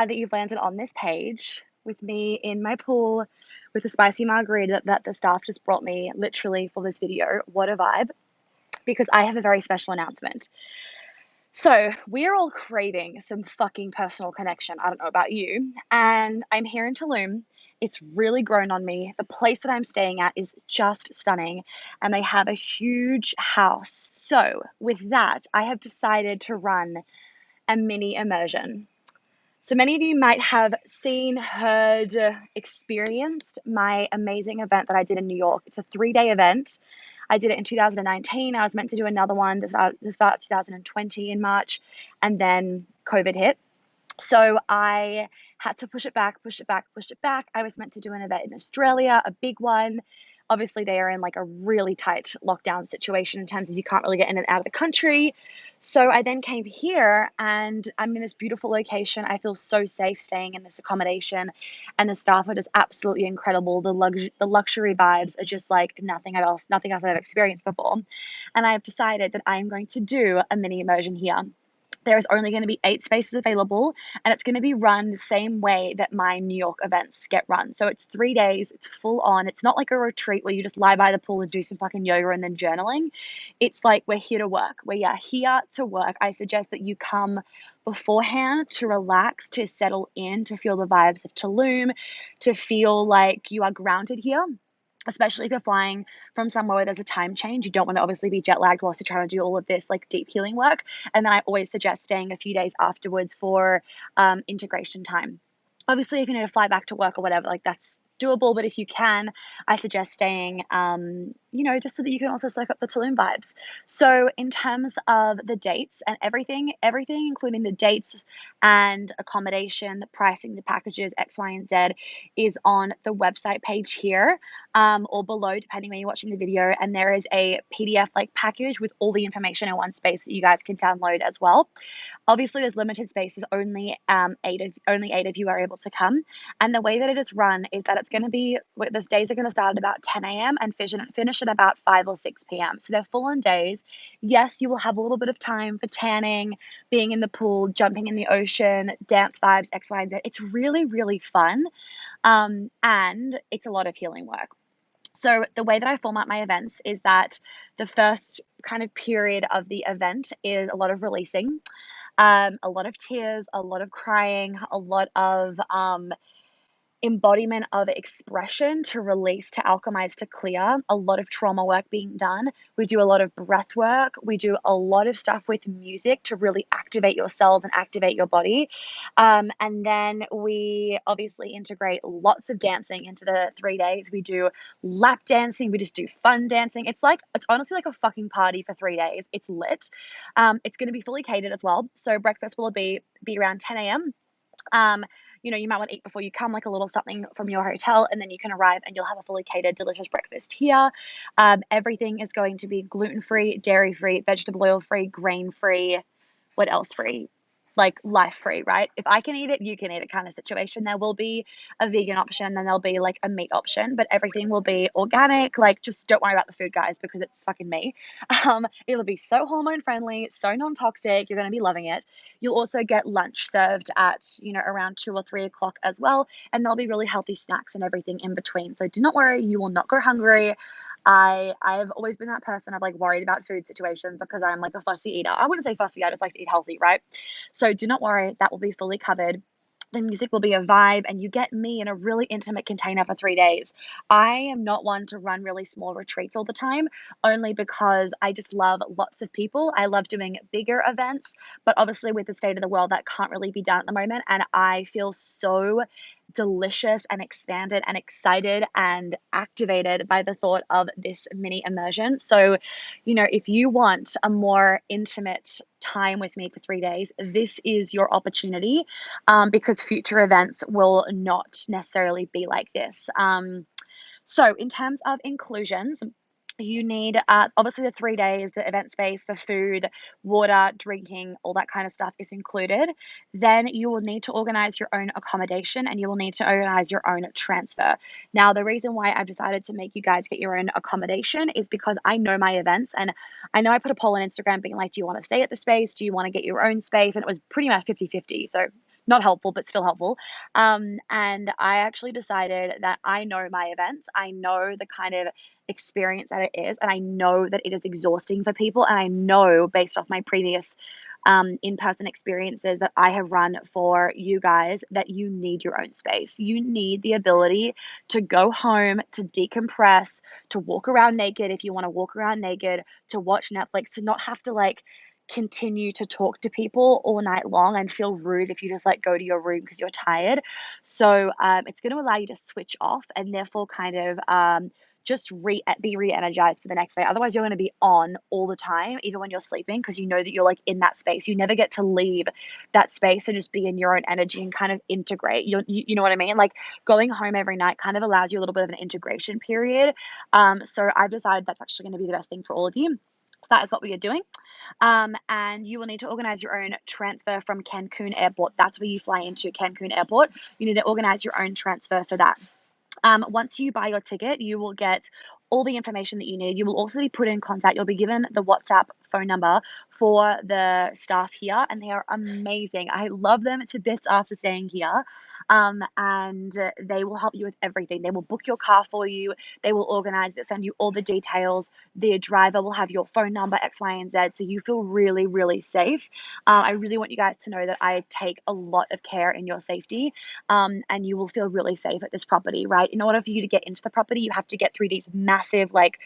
glad that you've landed on this page with me in my pool with a spicy margarita that the staff just brought me literally for this video. What a vibe, because I have a very special announcement. So, we're all craving some fucking personal connection. I don't know about you. And I'm here in Tulum. It's really grown on me. The place that I'm staying at is just stunning, and they have a huge house. So, with that, I have decided to run a mini immersion. So many of you might have seen, heard, experienced my amazing event that I did in New York. It's a 3-day event. I did it in 2019. I was meant to do another one the start of 2020 in March, and then COVID hit. So I had to push it back, push it back, push it back. I was meant to do an event in Australia, a big one. Obviously, they are in like a really tight lockdown situation in terms of you can't really get in and out of the country. So I then came here and I'm in this beautiful location. I feel so safe staying in this accommodation, and the staff are just absolutely incredible. The luxury vibes are just like nothing else I've experienced before. And I have decided that I'm going to do a mini immersion here. There's only going to be 8 spaces available, and it's going to be run the same way that my New York events get run. So it's 3 days, it's full on. It's not like a retreat where you just lie by the pool and do some fucking yoga and then journaling. It's like we're here to work. We are here to work. I suggest that you come beforehand to relax, to settle in, to feel the vibes of Tulum, to feel like you are grounded here. Especially if you're flying from somewhere where there's a time change, you don't want to obviously be jet lagged whilst you're trying to do all of this like deep healing work. And then I always suggest staying a few days afterwards for integration time. Obviously, if you need to fly back to work or whatever, like that's doable. But if you can, I suggest staying, just so that you can also soak up the Tulum vibes. So in terms of the dates and everything, including the dates and accommodation, the pricing, the packages, X, Y, and Z is on the website page here, or below, depending when you're watching the video. And there is a PDF like package with all the information in one space that you guys can download as well. Obviously, there's limited spaces. Only eight of you are able to come. And the way that it is run is that it's going to be, the days are going to start at about 10 a.m. and finish at about 5 or 6 p.m. So they're full on days. Yes, you will have a little bit of time for tanning, being in the pool, jumping in the ocean, dance vibes, X, Y, and Z. It's really, really fun. And it's a lot of healing work. So the way that I format my events is that the first kind of period of the event is a lot of releasing, a lot of tears, a lot of crying, a lot of embodiment of expression to release, to alchemize, to clear, a lot of trauma work being done. We do a lot of breath work. We do a lot of stuff with music to really activate your cells and activate your body. And then we obviously integrate lots of dancing into the 3 days. We do lap dancing. We just do fun dancing. It's honestly like a fucking party for 3 days. It's lit. It's going to be fully catered as well. So breakfast will be around 10 a.m. You might want to eat before you come, like a little something from your hotel, and then you can arrive and you'll have a fully catered, delicious breakfast here. Everything is going to be gluten-free, dairy-free, vegetable oil-free, grain-free. What else free? Like life free, right? If I can eat it, you can eat it kind of situation. There will be a vegan option and there'll be like a meat option, but everything will be organic. Like, just don't worry about the food, guys, because it's fucking me. It'll be so hormone friendly, so non-toxic. You're going to be loving it. You'll also get lunch served at, around 2 or 3 o'clock as well. And there'll be really healthy snacks and everything in between. So do not worry, you will not go hungry. I've always been that person. I've like worried about food situations because I'm like a fussy eater. I wouldn't say fussy, I just like to eat healthy, right? So do not worry, that will be fully covered. The music will be a vibe, and you get me in a really intimate container for 3 days. I am not one to run really small retreats all the time, only because I just love lots of people. I love doing bigger events, but obviously with the state of the world, that can't really be done at the moment. And I feel so delicious and expanded and excited and activated by the thought of this mini immersion. So, if you want a more intimate time with me for 3 days, this is your opportunity, because future events will not necessarily be like this. So in terms of inclusions, you need obviously the 3 days, the event space, the food, water, drinking, all that kind of stuff is included. Then you will need to organize your own accommodation, and you will need to organize your own transfer. Now, the reason why I've decided to make you guys get your own accommodation is because I know my events, and I know I put a poll on Instagram being like, do you want to stay at the space? Do you want to get your own space? And it was pretty much 50-50. So not helpful, but still helpful. And I actually decided that I know my events. I know the kind of experience that it is, and I know that it is exhausting for people. And I know based off my previous in-person experiences that I have run for you guys that you need your own space. You need the ability to go home, to decompress, to walk around naked if you want to walk around naked, to watch Netflix, to not have to like continue to talk to people all night long and feel rude if you just like go to your room because you're tired. So it's going to allow you to switch off and therefore kind of just be re-energized for the next day. Otherwise, you're going to be on all the time, even when you're sleeping, because you know that you're like in that space. You never get to leave that space and just be in your own energy and kind of integrate. You know what I mean? Like going home every night kind of allows you a little bit of an integration period. So I've decided that's actually going to be the best thing for all of you. So that is what we are doing. And you will need to organize your own transfer from Cancun Airport. That's where you fly into Cancun Airport. You need to organize your own transfer for that. Once you buy your ticket, you will get all the information that you need. You will also be put in contact. You'll be given the WhatsApp phone number for the staff here, and they are amazing. I love them to bits after staying here. And they will help you with everything. They will book your car for you. They will organize it, send you all the details. The driver will have your phone number, X, Y, and Z, so you feel really, really safe. I really want you guys to know that I take a lot of care in your safety, and you will feel really safe at this property, right? In order for you to get into the property, you have to get through these massive, like,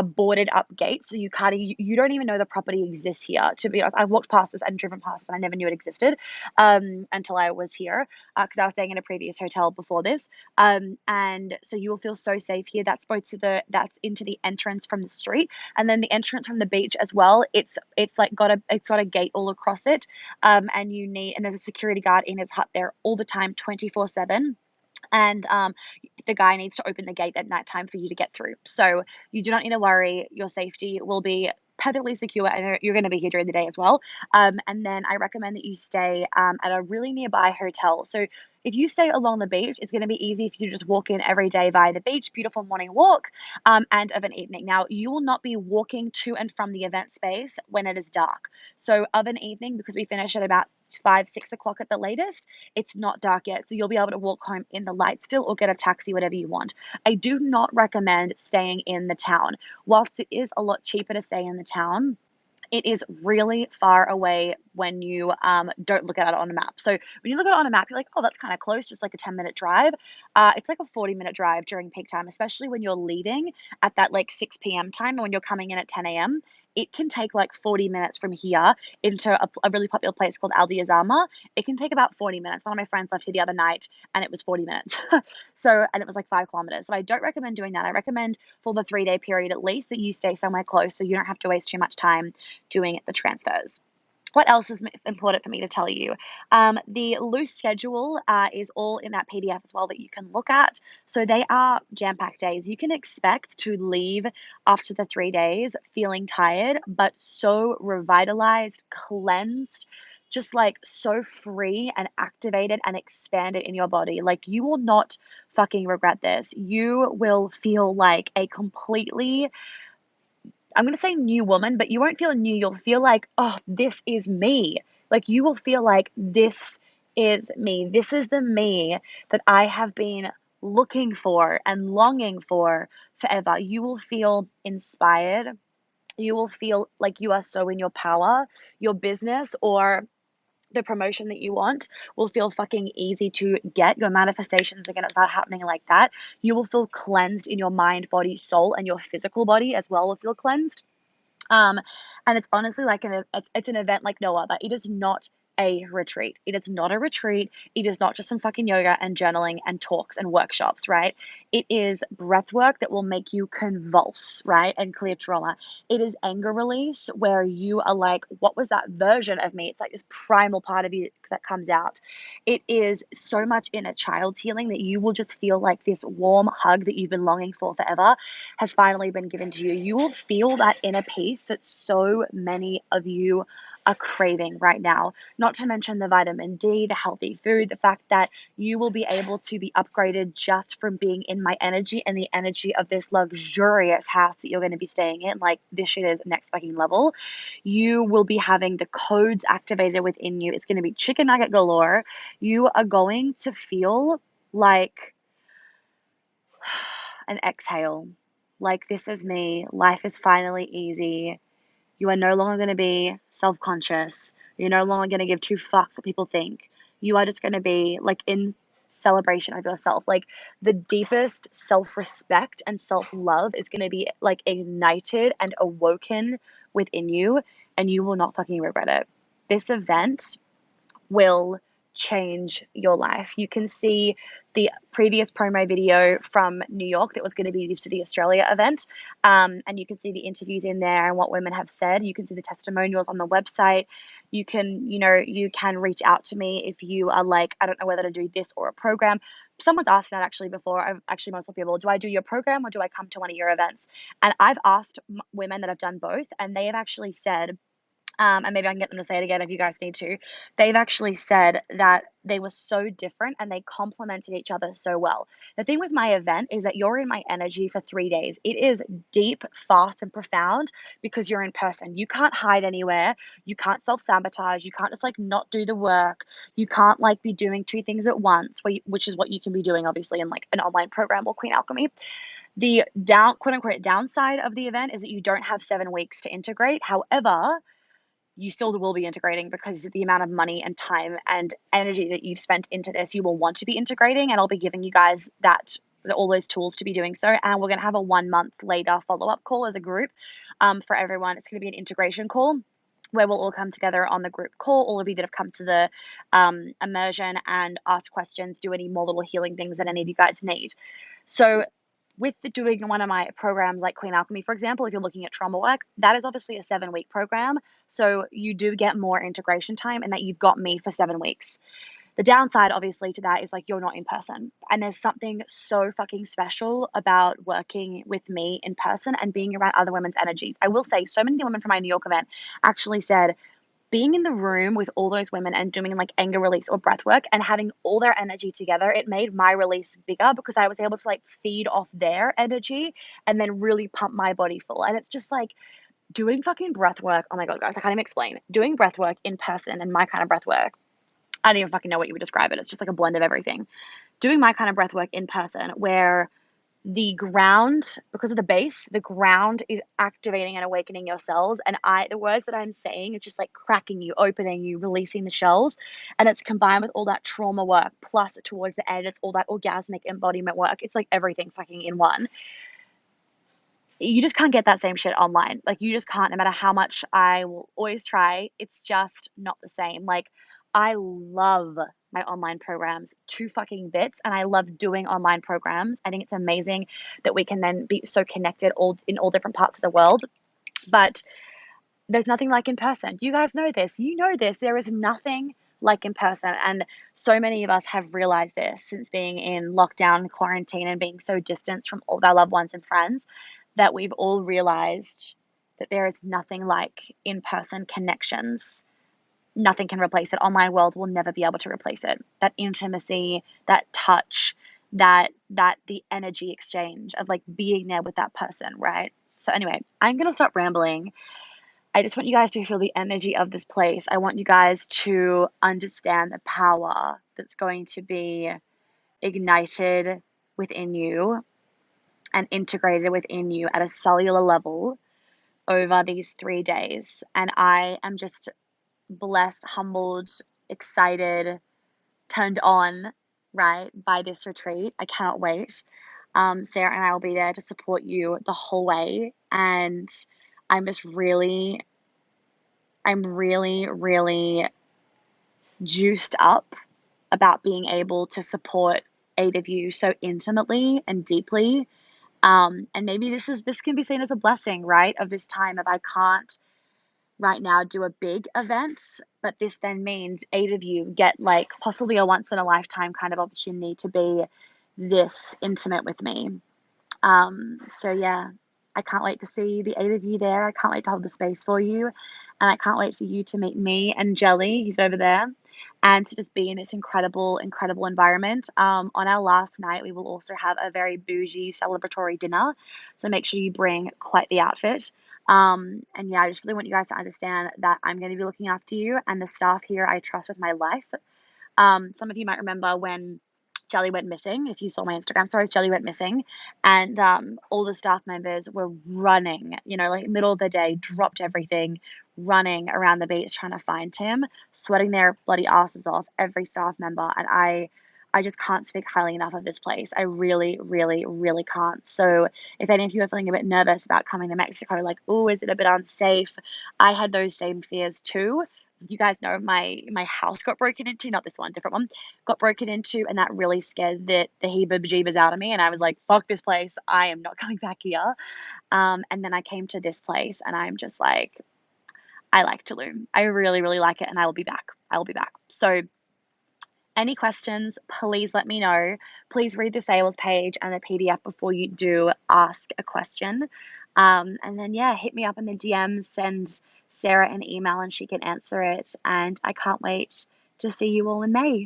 boarded up gates. So you don't even know the property exists here. To be honest, I've walked past this and driven past this, and I never knew it existed until I was here because I was staying in a previous hotel before this. And so you will feel so safe here. That's into the entrance from the street, and then the entrance from the beach as well. It's like got a gate all across it, and there's a security guard in his hut there all the time, 24/7. And the guy needs to open the gate at night time for you to get through. So you do not need to worry. Your safety will be perfectly secure, and you're going to be here during the day as well. And then I recommend that you stay at a really nearby hotel. So if you stay along the beach, it's going to be easy for you to just walk in every day via the beach, beautiful morning walk, and of an evening. Now, you will not be walking to and from the event space when it is dark. So of an evening, because we finish at about 5-6 o'clock at the latest, it's not dark yet. So you'll be able to walk home in the light still or get a taxi, whatever you want. I do not recommend staying in the town. Whilst it is a lot cheaper to stay in the town, it is really far away when you don't look at it on a map. So when you look at it on a map, you're like, oh, that's kind of close, just like a 10-minute drive. It's like a 40-minute drive during peak time, especially when you're leaving at that like 6 p.m. time, and when you're coming in at 10 a.m. It can take like 40 minutes from here into a really popular place called Al Azama. It can take about 40 minutes. One of my friends left here the other night and it was 40 minutes. And it was like 5 kilometers. So I don't recommend doing that. I recommend for the 3-day period at least that you stay somewhere close so you don't have to waste too much time doing the transfers. What else is important for me to tell you? The loose schedule is all in that PDF as well that you can look at. So they are jam-packed days. You can expect to leave after the 3 days feeling tired, but so revitalized, cleansed, just like so free and activated and expanded in your body. Like you will not fucking regret this. You will feel like a completely, I'm going to say new woman, but you won't feel new. You'll feel like, oh, this is me. Like you will feel like this is me. This is the me that I have been looking for and longing for forever. You will feel inspired. You will feel like you are so in your power. Your business or the promotion that you want will feel fucking easy to get. Your manifestations are going to start happening like that. You will feel cleansed in your mind, body, soul, and your physical body as well will feel cleansed. And it's honestly like it's an event like no other. It is not a retreat. It is not a retreat. It is not just some fucking yoga and journaling and talks and workshops, right? It is breath work that will make you convulse, right? And clear trauma. It is anger release where you are like, what was that version of me? It's like this primal part of you that comes out. It is so much inner child's healing that you will just feel like this warm hug that you've been longing for forever has finally been given to you. You will feel that inner peace that so many of you are craving right now. Not to mention the vitamin D, the healthy food, the fact that you will be able to be upgraded just from being in my energy and the energy of this luxurious house that you're going to be staying in. Like, this shit is next fucking level. You will be having the codes activated within you. It's going to be chicken nugget galore. You are going to feel like an exhale. Like, this is me. Life is finally easy. You are no longer going to be self-conscious. You're no longer going to give two fucks what people think. You are just going to be like in celebration of yourself. Like, the deepest self-respect and self-love is going to be like ignited and awoken within you, and you will not fucking regret it. This event will change your life. You can see the previous promo video from New York that was going to be used for the Australia event. And you can see the interviews in there and what women have said. You can see the testimonials on the website. You can, you can reach out to me if you are like, I don't know whether to do this or a program. Someone's asked that actually before. I've actually multiple people, do I do your program or do I come to one of your events? And I've asked women that have done both, and they have actually said, and maybe I can get them to say it again if you guys need to. They've actually said that they were so different and they complemented each other so well. The thing with my event is that you're in my energy for 3 days. It is deep, fast, and profound because you're in person. You can't hide anywhere. You can't self-sabotage. You can't just like not do the work. You can't like be doing two things at once, which is what you can be doing obviously in like an online program or Queen Alchemy. The quote unquote downside of the event is that you don't have 7 weeks to integrate. However, you still will be integrating because of the amount of money and time and energy that you've spent into this. You will want to be integrating, and I'll be giving you guys all those tools to be doing so. And we're going to have a 1 month later follow-up call as a group for everyone. It's going to be an integration call where we'll all come together on the group call, all of you that have come to the immersion, and ask questions, do any more little healing things that any of you guys need. So with doing one of my programs like Queen Alchemy, for example, if you're looking at trauma work, that is obviously a 7-week program. So you do get more integration time, and that you've got me for 7 weeks. The downside, obviously, to that is like you're not in person. And there's something so fucking special about working with me in person and being around other women's energies. I will say, so many women from my New York event actually said, being in the room with all those women and doing like anger release or breath work and having all their energy together, it made my release bigger because I was able to like feed off their energy and then really pump my body full. And it's just like doing fucking breath work. Oh my God, guys, I can't even explain. Doing breath work in person and my kind of breath work, I don't even fucking know what you would describe it. It's just like a blend of everything. Doing my kind of breath work in person where the ground, because of the base, the ground is activating and awakening your cells. And the words that I'm saying is just like cracking you, opening you, releasing the shells. And it's combined with all that trauma work. Plus, towards the end, it's all that orgasmic embodiment work. It's like everything fucking in one. You just can't get that same shit online. Like, you just can't, no matter how much I will always try. It's just not the same. Like, I love my online programs to fucking bits, and I love doing online programs. I think it's amazing that we can then be so connected in all different parts of the world. But there's nothing like in person. You guys know this. You know this. There is nothing like in person. And so many of us have realized this since being in lockdown, quarantine, and being so distanced from all of our loved ones and friends, that we've all realized that there is nothing like in-person connections. Nothing can replace it. Online world will never be able to replace it. That intimacy, that touch, that the energy exchange of like being there with that person, right? So anyway, I'm going to stop rambling. I just want you guys to feel the energy of this place. I want you guys to understand the power that's going to be ignited within you and integrated within you at a cellular level over these 3 days. And I am just blessed, humbled, excited, turned on, right, by this retreat. I cannot wait. Sarah and I will be there to support you the whole way. And I'm really, really juiced up about being able to support 8 of you so intimately and deeply. And maybe this can be seen as a blessing, right, of this time of I can't right now do a big event, but this then means 8 of you get like possibly a once in a lifetime kind of opportunity to be this intimate with me. So yeah, I can't wait to see the 8 of you there. I can't wait to hold the space for you. And I can't wait for you to meet me and Jelly, he's over there, and to just be in this incredible, incredible environment. On our last night, we will also have a very bougie celebratory dinner. So make sure you bring quite the outfit. And yeah, I just really want you guys to understand that I'm going to be looking after you, and the staff here I trust with my life. Some of you might remember when Jelly went missing. If you saw my Instagram stories, Jelly went missing, and all the staff members were running, like middle of the day, dropped everything, running around the beach trying to find him, sweating their bloody asses off, every staff member. And I just can't speak highly enough of this place. I really, really, really can't. So if any of you are feeling a bit nervous about coming to Mexico, like, oh, is it a bit unsafe? I had those same fears too. You guys know my house got broken into, not this one, different one, got broken into, and that really scared the heebie-jeebas out of me. And I was like, fuck this place. I am not coming back here. And then I came to this place, and I'm just like, I like Tulum. I really, really like it, and I will be back. I will be back. So any questions, please let me know. Please read the sales page and the PDF before you do ask a question. And then, yeah, hit me up in the DMs, send Sarah an email, and she can answer it. And I can't wait to see you all in May.